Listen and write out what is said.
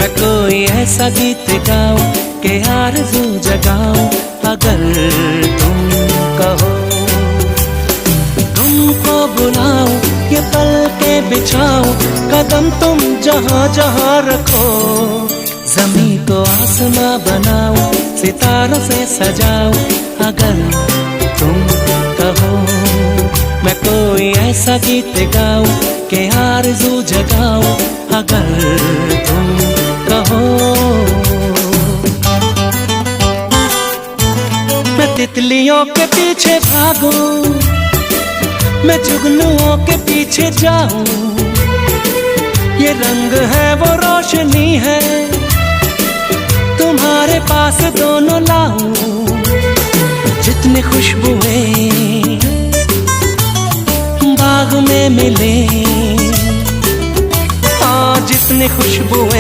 मैं कोई ऐसा गीत गाऊं कि आरज़ू जगाऊं, अगर तुम कहो। तुमको बुलाऊं, ये पल के बिछाऊं, कदम तुम जहां जहां रखो। ज़मीं को आसमां बनाऊं, सितारों से सजाऊं, अगर तुम कहो। मैं कोई ऐसा गीत गाऊं कि आरज़ू जगाऊं, अगर तुम कहो। मैं तितलियों के पीछे भागूं, मैं जुगनुओं के पीछे जाऊं, ये रंग है वो रोशनी है, तुम्हारे पास दोनों लाऊं। जितनी खुशबुएं बाग में मिले, हाँ जितनी खुशबुएं